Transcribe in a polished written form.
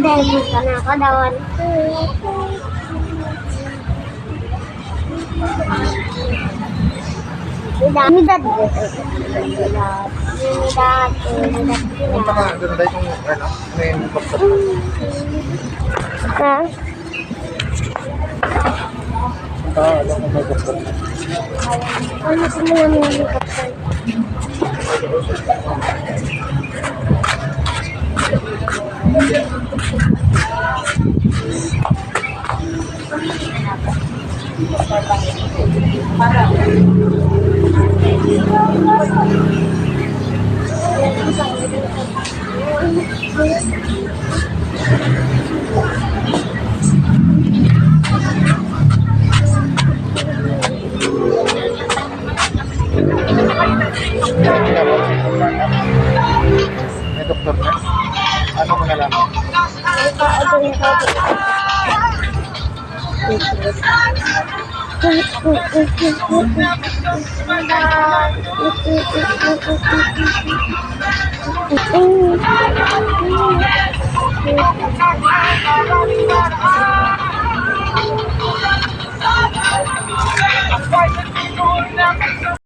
Dahil gusto na ako daw. Umidad. Punta ka doon dahil kung ano, may doktor. Ha? Punta ka doon kung may doktor. Ano ko mo naman yung kapatid? May doktor na? Ano mo nalaman?